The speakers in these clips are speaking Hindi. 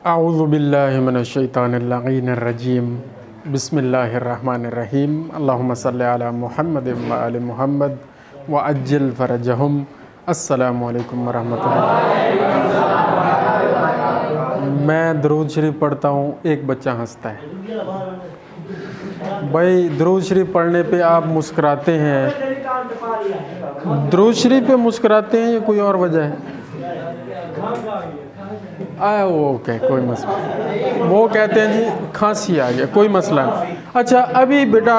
अऊज़ु बिल्लाहि मिनश्शैतानिर्रजीम बिस्मिल्लाहिर्रहमानिर्रहीम अल्लाहुम्मा सल्लि अला मुहम्मद व आलि मुहम्मद व अज्जिल फ़रजहुम। अस्सलामु अलैकुम वरहमतुल्लाह। मैं दरूद शरीफ पढ़ता हूँ, एक बच्चा हंसता है। भाई दरूद शरीफ पढ़ने पे आप मुस्कुराते हैं, दरूद शरीफ पे मुस्कुराते हैं या कोई और वजह है? ओके, कोई मसला, वो कहते हैं जी खांसी आ गया, कोई मसला नहीं। अच्छा, अभी बेटा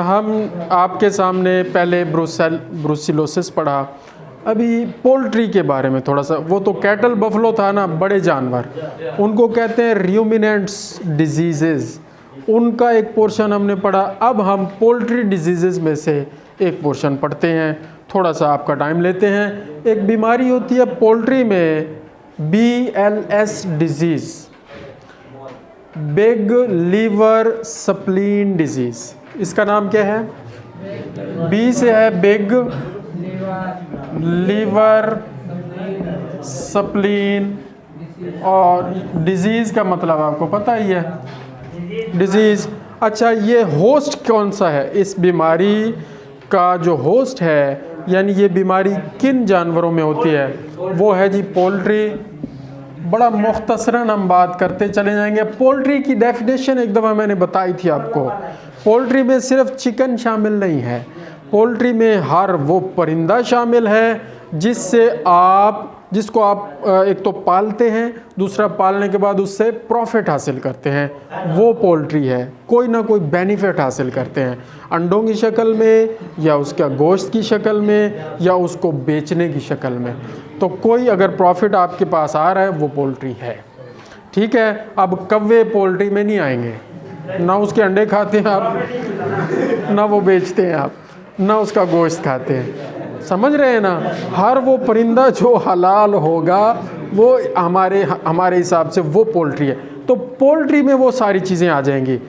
हम आपके सामने पहले ब्रुसेलोसिस पढ़ा, अभी पोल्ट्री के बारे में थोड़ा सा। वो तो कैटल बफलो था ना, बड़े जानवर, उनको कहते हैं र्यूमिनेंट्स डिजीज़, उनका एक पोर्शन हमने पढ़ा। अब हम पोल्ट्री डिजीज़ में से एक पोर्शन पढ़ते हैं, थोड़ा सा आपका टाइम लेते हैं। एक बीमारी होती है पोल्ट्री में, BLS disease, big liver spleen disease. इसका नाम क्या है? बी से है बिग लीवर स्प्लीन, और डिजीज़ का मतलब आपको पता ही है, डिजीज़। अच्छा, ये होस्ट कौन सा है? इस बीमारी का जो होस्ट है, यानी ये बीमारी किन जानवरों में होती है, वो है जी पोल्ट्री। बड़ा मुख्तसरन हम बात करते चले जाएंगे। पोल्ट्री की डेफिनेशन एक दफ़ा मैंने बताई थी आपको। पोल्ट्री में सिर्फ चिकन शामिल नहीं है, पोल्ट्री में हर वो परिंदा शामिल है जिसको आप एक तो पालते हैं, दूसरा पालने के बाद उससे प्रॉफिट हासिल करते हैं, वो पोल्ट्री है। कोई ना कोई बेनिफिट हासिल करते हैं, अंडों की शक्ल में या उसका गोश्त की शक्ल में या उसको बेचने की शक्ल में। तो कोई अगर प्रॉफिट आपके पास आ रहा है, वो पोल्ट्री है। ठीक है। अब कौवे पोल्ट्री में नहीं आएंगे, ना उसके अंडे खाते हैं आप, ना वो बेचते हैं आप, ना उसका गोश्त खाते हैं। समझ रहे हैं ना? हर वो परिंदा जो हलाल होगा वो हमारे हिसाब से वो पोल्ट्री है। तो पोल्ट्री में वो सारी चीज़ें आ जाएंगी।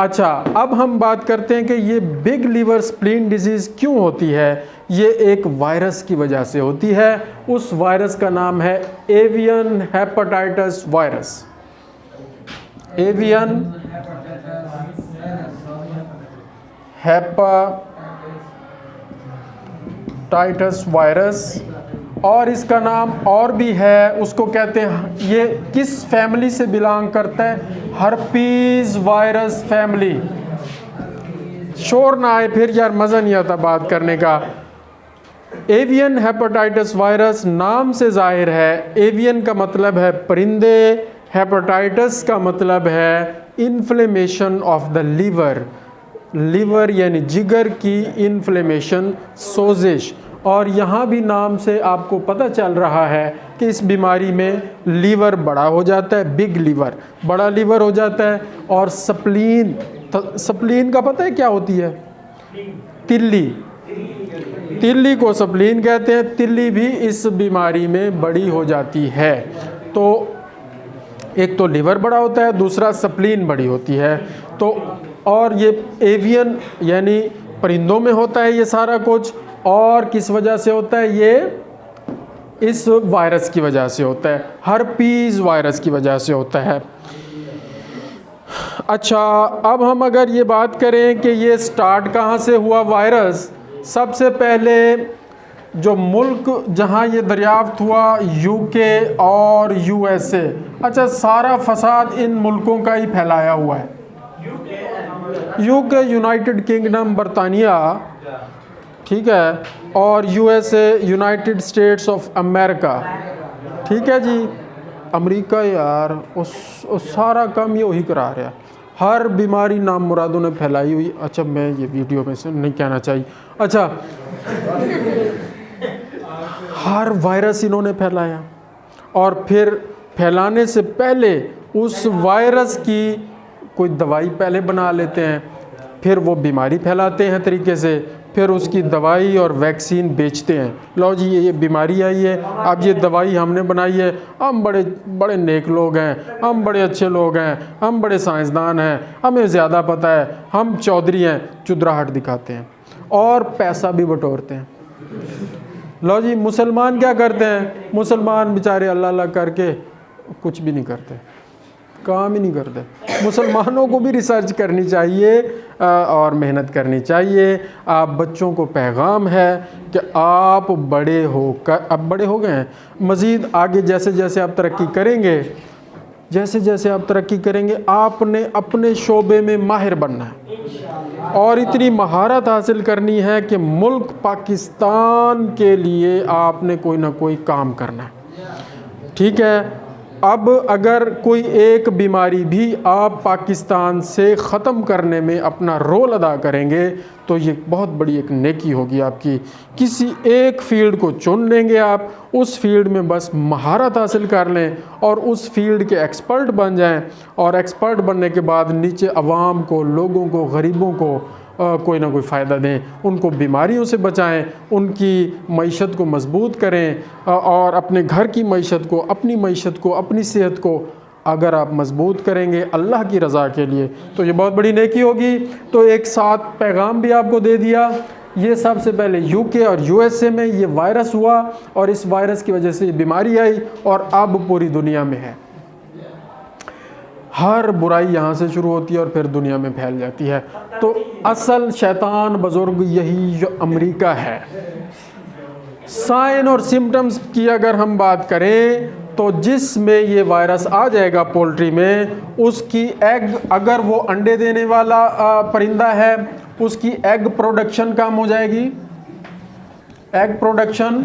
अच्छा, अब हम बात करते हैं कि ये बिग लीवर स्प्लीन डिजीज़ क्यों होती है। ये एक वायरस की वजह से होती है। उस वायरस का नाम है avian hepatitis virus. Avian hepatitis virus, और इसका नाम और भी है, उसको कहते हैं, ये किस फैमिली से बिलोंग करता है? Herpes virus family. शोर ना आए फिर यार, मज़ा नहीं आता बात करने का। एवियन हेपेटाइटिस वायरस नाम से जाहिर है, एवियन का मतलब है परिंदे, हेपेटाइटिस का मतलब है inflammation of the liver, liver यानी जिगर की इन्फ्लेमेशन, सोजिश। और यहाँ भी नाम से आपको पता चल रहा है कि इस बीमारी में लीवर बड़ा हो जाता है, बिग लीवर, बड़ा लीवर हो जाता है। और स्प्लीन, स्प्लीन का पता है क्या होती है? तिल्ली, तिल्ली को स्प्लीन कहते हैं। तिल्ली भी इस बीमारी में बड़ी हो जाती है। तो एक तो लीवर बड़ा होता है, दूसरा स्प्लीन बड़ी होती है। तो और ये एवियन यानी परिंदों में होता है ये सारा कुछ। और किस वजह से होता है? ये इस वायरस की वजह से होता है, हर्पीज वायरस की वजह से होता है। अच्छा, अब हम अगर ये बात करें कि ये स्टार्ट कहाँ से हुआ वायरस, सबसे पहले जो मुल्क जहाँ ये दरियाफ्त हुआ, UK और USA। अच्छा, सारा फसाद इन मुल्कों का ही फैलाया हुआ है। UK यूनाइटेड किंगडम, बरतानिया, ठीक है, और USA United states of America, ठीक है जी। अमेरिका यार उस सारा काम ये वही करा रहा है। हर बीमारी नाम मुरादों ने फैलाई हुई। अच्छा, मैं ये वीडियो में से नहीं कहना चाहिए। अच्छा, हर वायरस इन्होंने फैलाया, और फिर फैलाने से पहले उस वायरस की कोई दवाई पहले बना लेते हैं, फिर वो बीमारी फैलाते हैं तरीके से, फिर उसकी दवाई और वैक्सीन बेचते हैं। लो जी, ये बीमारी आई है, अब ये दवाई हमने बनाई है, हम बड़े बड़े नेक लोग हैं, हम बड़े अच्छे लोग हैं, हम बड़े साइंसदान हैं, हमें ज़्यादा पता है, हम चौधरी हैं, चुदराहट दिखाते हैं और पैसा भी बटोरते हैं। लो जी, मुसलमान क्या करते हैं? मुसलमान बेचारे अल्लाह अल्लाह करके कुछ भी नहीं करते। काम ही नहीं करते। मुसलमानों को भी रिसर्च करनी चाहिए और मेहनत करनी चाहिए। आप बच्चों को पैगाम है कि आप बड़े होकर, अब बड़े हो गए हैं, मज़ीद आगे जैसे जैसे आप तरक्की करेंगे, जैसे जैसे आप तरक्की करेंगे, आपने अपने शोबे में माहिर बनना है और इतनी महारत हासिल करनी है कि मुल्क पाकिस्तान के लिए आपने कोई ना कोई काम करना है। ठीक है। अब अगर कोई एक बीमारी भी आप पाकिस्तान से ख़त्म करने में अपना रोल अदा करेंगे तो ये बहुत बड़ी एक नेकी होगी आपकी। किसी एक फील्ड को चुन लेंगे आप, उस फील्ड में बस महारत हासिल कर लें और उस फील्ड के एक्सपर्ट बन जाएं, और एक्सपर्ट बनने के बाद नीचे अवाम को, लोगों को, गरीबों को कोई ना कोई फ़ायदा दें, उनको बीमारियों से बचाएं, उनकी मईशत को मजबूत करें और अपने घर की मईशत को, अपनी मईशत को, अपनी सेहत को अगर आप मजबूत करेंगे अल्लाह की रज़ा के लिए तो ये बहुत बड़ी नेकी होगी। तो एक साथ पैगाम भी आपको दे दिया। ये सबसे पहले यूके और यूएसए में ये वायरस हुआ और इस वायरस की वजह से ये बीमारी आई और अब पूरी दुनिया में है। हर बुराई यहाँ से शुरू होती है और फिर दुनिया में फैल जाती है। तो असल शैतान बुजुर्ग यही जो अमेरिका है। साइन और सिम्टम्स की अगर हम बात करें तो जिसमें ये वायरस आ जाएगा पोल्ट्री में, उसकी एग, अगर वो अंडे देने वाला परिंदा है, उसकी एग प्रोडक्शन कम हो जाएगी। एग प्रोडक्शन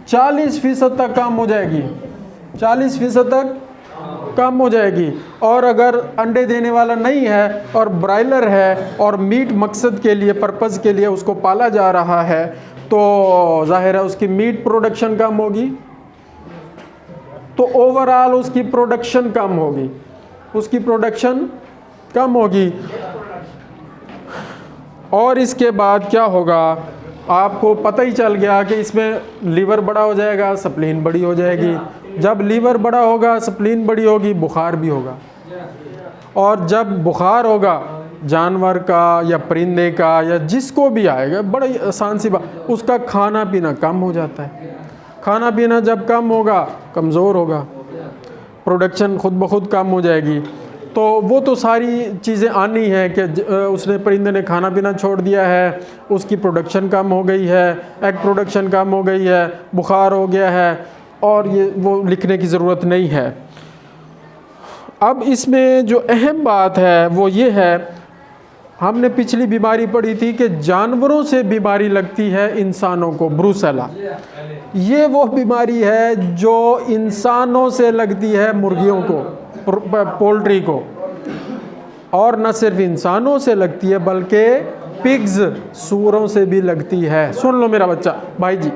40% तक कम हो जाएगी, 40% तक कम हो जाएगी। और अगर अंडे देने वाला नहीं है और ब्रायलर है और मीट मकसद के लिए, पर्पज़ के लिए उसको पाला जा रहा है, तो जाहिर है उसकी मीट प्रोडक्शन कम होगी, तो ओवरऑल उसकी प्रोडक्शन कम होगी, उसकी प्रोडक्शन कम होगी। और इसके बाद क्या होगा, आपको पता ही चल गया कि इसमें लीवर बड़ा हो जाएगा, स्प्लीन बड़ी हो जाएगी। जब लीवर बड़ा होगा, स्प्लीन बड़ी होगी, बुखार भी होगा। और जब बुखार होगा जानवर का या परिंदे का या जिसको भी आएगा, बड़ी आसान सी बात, उसका खाना पीना कम हो जाता है। खाना पीना जब कम होगा, कमज़ोर होगा, प्रोडक्शन खुद ब खुद कम हो जाएगी। तो वो तो सारी चीज़ें आनी है कि उसने, परिंदे ने खाना पीना छोड़ दिया है, उसकी प्रोडक्शन कम हो गई है, एग प्रोडक्शन कम हो गई है, बुखार हो गया है, और ये वो लिखने की ज़रूरत नहीं है। अब इसमें जो अहम बात है वो ये है, हमने पिछली बीमारी पढ़ी थी कि जानवरों से बीमारी लगती है इंसानों को, ब्रूसेला। ये वो बीमारी है जो इंसानों से लगती है मुर्गियों को, पोल्ट्री को, और न सिर्फ इंसानों से लगती है बल्कि पिग्स, सूअरों से भी लगती है। सुन लो मेरा बच्चा, भाई जी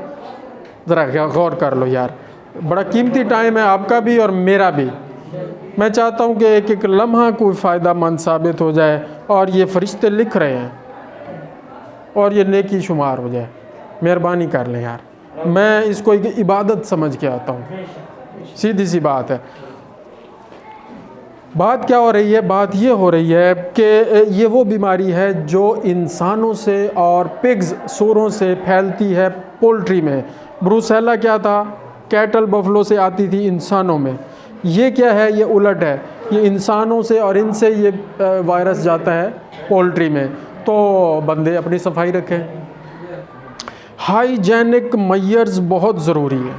ज़रा गौर कर लो यार, बड़ा कीमती टाइम है आपका भी और मेरा भी। मैं चाहता हूँ कि एक एक लम्हा कोई फ़ायदा मंद साबित हो जाए और ये फरिश्ते लिख रहे हैं और ये नेकी शुमार हो जाए। मेहरबानी कर लें यार, मैं इसको एक इबादत समझ के आता हूँ, सीधी सी बात है। बात क्या हो रही है, बात ये हो रही है कि ये वो बीमारी है जो इंसानों से और पिग्स, सूरों से फैलती है पोल्ट्री में। ब्रूसेला क्या था, कैटल बफलो से आती थी इंसानों में। ये क्या है, ये उलट है, ये इंसानों से और इनसे ये वायरस जाता है पोल्ट्री में। तो बंदे अपनी सफाई रखें। हाइजेनिक मेजर्स बहुत ज़रूरी है,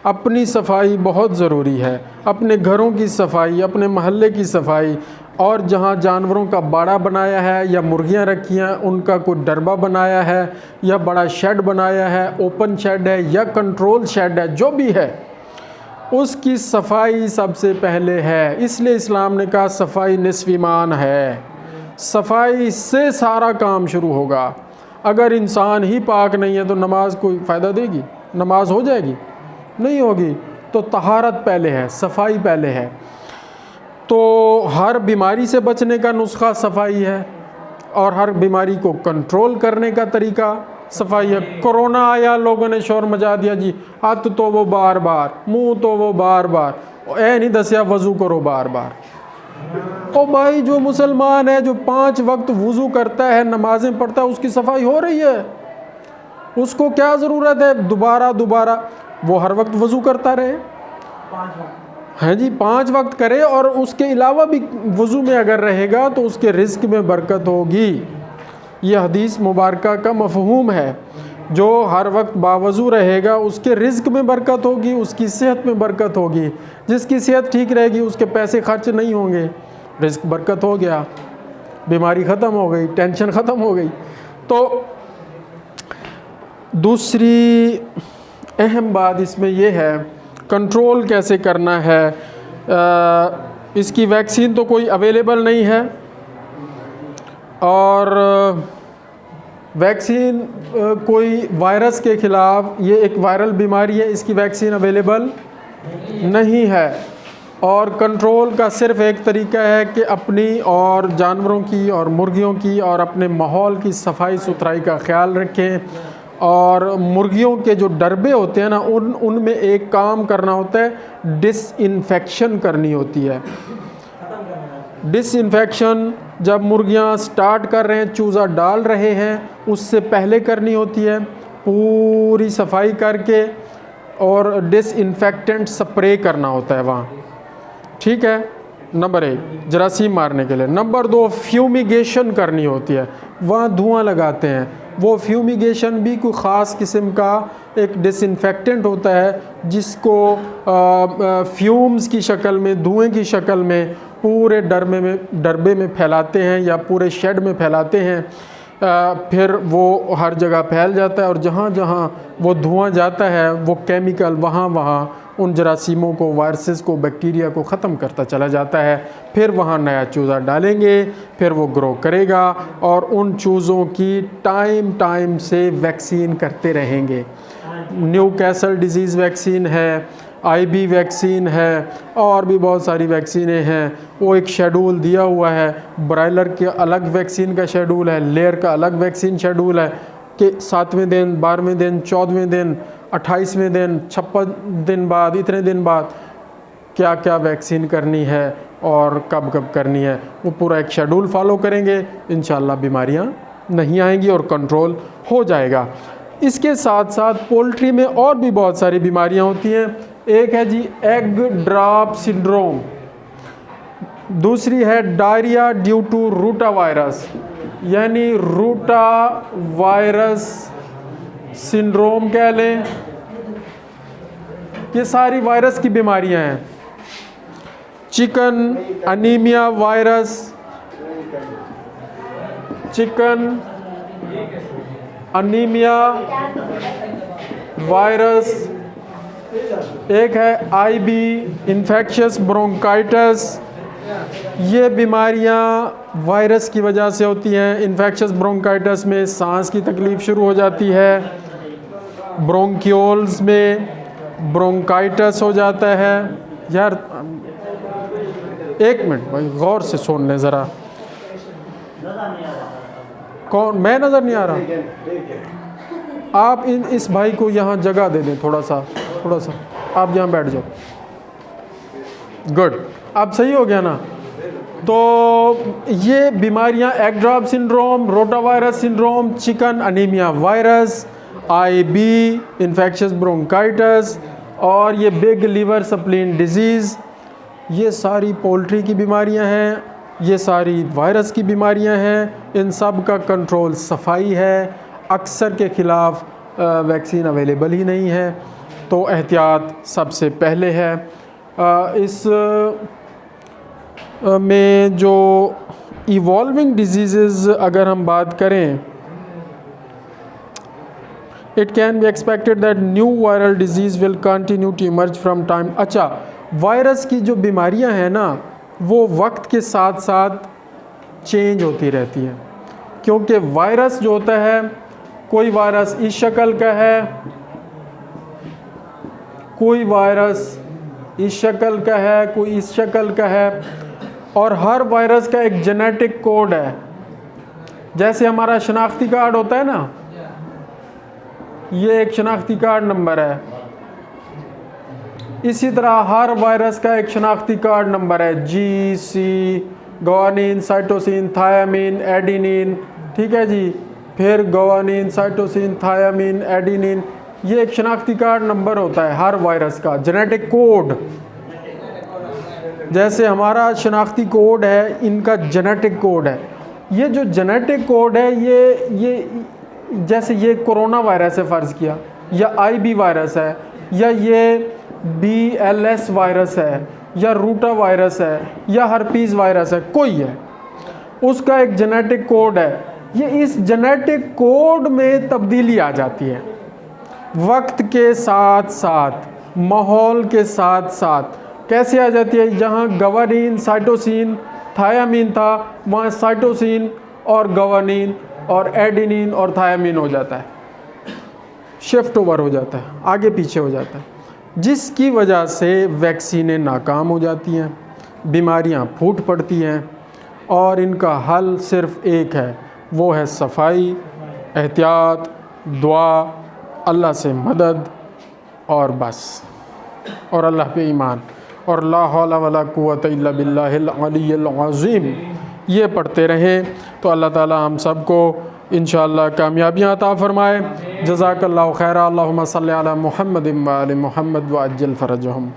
अपनी सफाई बहुत ज़रूरी है, अपने घरों की सफाई, अपने महल्ले की सफाई, और जहाँ जानवरों का बाड़ा बनाया है या मुर्गियाँ रखी हैं उनका कोई डरबा बनाया है या बड़ा शेड बनाया है, ओपन शेड है या कंट्रोल शेड है, जो भी है उसकी सफाई सबसे पहले है। इसलिए इस्लाम ने कहा सफाई निस्फ़ ईमान है, सफाई से सारा काम शुरू होगा। अगर इंसान ही पाक नहीं है तो नमाज कोई फ़ायदा देगी, नमाज हो जाएगी, नहीं होगी। तो तहारत पहले है, सफाई पहले है। तो हर बीमारी से बचने का नुस्खा सफाई है और हर बीमारी को कंट्रोल करने का तरीका सफाई है। कोरोना आया, लोगों ने शोर मचा दिया जी, हथ तो वो बार बार, मुंह तो वो बार बार, ए नहीं दसिया वज़ू करो बार बार। ओ भाई, जो मुसलमान है, जो 5 वक्त वज़ू करता है, नमाजें पढ़ता है, उसकी सफाई हो रही है। उसको क्या ज़रूरत है दोबारा दोबारा, वो हर वक्त वज़ू करता रहे। हैं जी 5 वक्त करे और उसके अलावा भी वज़ू में अगर रहेगा तो उसके रिज़्क में बरकत होगी। ये हदीस मुबारका का मफ़हूम है। जो हर वक्त बावज़ू रहेगा उसके रिज़्क में बरकत होगी, उसकी सेहत में बरकत होगी। जिसकी सेहत ठीक रहेगी उसके पैसे खर्च नहीं होंगे, रिज़्क बरकत हो गया, बीमारी ख़त्म हो गई, टेंशन ख़त्म हो गई। तो दूसरी अहम बात इसमें यह है कंट्रोल कैसे करना है। इसकी वैक्सीन तो कोई अवेलेबल नहीं है और वैक्सीन कोई वायरस के ख़िलाफ़, ये एक वायरल बीमारी है, इसकी वैक्सीन अवेलेबल नहीं है। और कंट्रोल का सिर्फ़ एक तरीका है कि अपनी और जानवरों की और मुर्गियों की और अपने माहौल की सफाई सुथराई का ख़्याल रखें। और मुर्गियों के जो डरबे होते हैं ना, उनमें एक काम करना होता है, डिसइंफेक्शन करनी होती है। डिसइंफेक्शन जब मुर्गियां स्टार्ट कर रहे हैं, चूज़ा डाल रहे हैं, उससे पहले करनी होती है, पूरी सफाई करके और डिसइंफेक्टेंट स्प्रे करना होता है वहाँ, ठीक है। नंबर 1 जरासीम मारने के लिए। नंबर 2 फ्यूमिगेशन करनी होती है, वहाँ धुआं लगाते हैं। वो फ्यूमिगेशन भी कोई ख़ास किस्म का एक डिसइंफेक्टेंट होता है जिसको फ्यूम्स की शक्ल में, धुएं की शक्ल में पूरे डरबे में फैलाते हैं या पूरे शेड में फैलाते हैं। फिर वो हर जगह फैल जाता है और जहाँ जहाँ वो धुआं जाता है वो केमिकल वहाँ उन जरासीमों को, वायरसेस को, बैक्टीरिया को ख़त्म करता चला जाता है। फिर वहाँ नया चूज़ा डालेंगे, फिर वो ग्रो करेगा और उन चूज़ों की टाइम से वैक्सीन करते रहेंगे। न्यूकैसल डिजीज़ वैक्सीन है, आईबी वैक्सीन है और भी बहुत सारी वैक्सीनें हैं। वो एक शेड्यूल दिया हुआ है, ब्रायलर के अलग वैक्सीन का शेड्यूल है, लेयर का अलग वैक्सीन शेड्यूल है कि 7वें दिन, 12वें दिन, 14वें दिन, 28वें दिन, 56 दिन बाद, इतने दिन बाद क्या क्या वैक्सीन करनी है और कब कब करनी है। वो पूरा एक शेड्यूल फॉलो करेंगे, इंशाल्लाह बीमारियां नहीं आएंगी और कंट्रोल हो जाएगा। इसके साथ साथ पोल्ट्री में और भी बहुत सारी बीमारियां होती हैं। एक है जी एग ड्रॉप सिंड्रोम, दूसरी है diarrhoea due to rota virus, यानी रूटा वायरस सिंड्रोम कह लें। ये सारी वायरस की बीमारियां हैं। Chicken anaemia virus, chicken anaemia virus, एक है आईबी इन्फेक्शियस ब्रोंकाइटिस। ये बीमारियां वायरस की वजह से होती हैं। इन्फेक्शियस ब्रोंकाइटिस में सांस की तकलीफ़ शुरू हो जाती है, ब्रोंक्यूल्स में ब्रोंकाइटिस हो जाता है। यार 1 मिनट भाई, गौर से सुन लें ज़रा। कौन? मैं नज़र नहीं आ रहा? आप इस भाई को यहाँ जगह दे दें, थोड़ा सा आप यहाँ बैठ जाओ। गुड, अब सही हो गया ना। तो ये बीमारियाँ egg drop syndrome, rotavirus syndrome, chicken anaemia virus, IB infectious bronchitis और ये बिग लिवर स्प्लीन डिजीज़, ये सारी पोल्ट्री की बीमारियां हैं, ये सारी वायरस की बीमारियां हैं। इन सब का कंट्रोल सफाई है। अक्सर के ख़िलाफ़ वैक्सीन अवेलेबल ही नहीं है, तो एहतियात सबसे पहले है। इस में जो इवॉल्विंग डिजीज़ अगर हम बात करें, it can be expected that new viral disease will continue to emerge from time. अच्छा, वायरस की जो बीमारियां हैं ना, वो वक्त के साथ साथ चेंज होती रहती हैं, क्योंकि वायरस जो होता है, कोई वायरस इस शक्ल का है, कोई वायरस इस शक्ल का है, कोई इस शक्ल का है, और हर वायरस का एक जेनेटिक कोड है। जैसे हमारा शनाख्ती कार्ड होता है ना, ये एक शनाख्ती कार्ड नंबर है, इसी तरह हर वायरस का एक शनाख्ती कार्ड नंबर है, GC, guanine, cytosine, thiamine, adenine, ठीक है जी, फिर ग्वानिन, साइटोसिन, थायामीन, एडिनिन, ये एक शनाख्ती कार्ड नंबर होता है हर वायरस का, जेनेटिक कोड। जैसे हमारा शनाख्ती कोड है, इनका जेनेटिक कोड है। ये जो जेनेटिक कोड है ये जैसे ये कोरोना वायरस है फ़र्ज़ किया, या IB वायरस है, या ये BLS वायरस है, या रूटा वायरस है, या हर्पीज़ वायरस है, कोई है, उसका एक जेनेटिक कोड है। ये इस जेनेटिक कोड में तब्दीली आ जाती है वक्त के साथ साथ, माहौल के साथ साथ। कैसे आ जाती है? जहाँ गवानीन, साइटोसिन, थायामीन था, वहाँ साइटोसिन और गवानीन और एडिनिन और थायामीन हो जाता है, शिफ्ट ओवर हो जाता है, आगे पीछे हो जाता है, जिसकी वजह से वैक्सीनें नाकाम हो जाती हैं, बीमारियां फूट पड़ती हैं। और इनका हल सिर्फ़ एक है, वो है सफाई, एहतियात, दुआ, अल्लाह से मदद और बस, और अल्लाह पे ईमान, और ला हौला वला कुव्वता इल्ला बिल्लाहिल अलिय्यिल अज़ीम ये पढ़ते रहें तो अल्लाह ताला हम सबको इंशाअल्लाह कामयाबियाँ अता फ़रमाए। जज़ाकल्लाहु खैरा। अल्लाहुम्मा सल्लि अला मुहम्मदिन व आलि मुहम्मद व अज्जिल फ़रजहुम।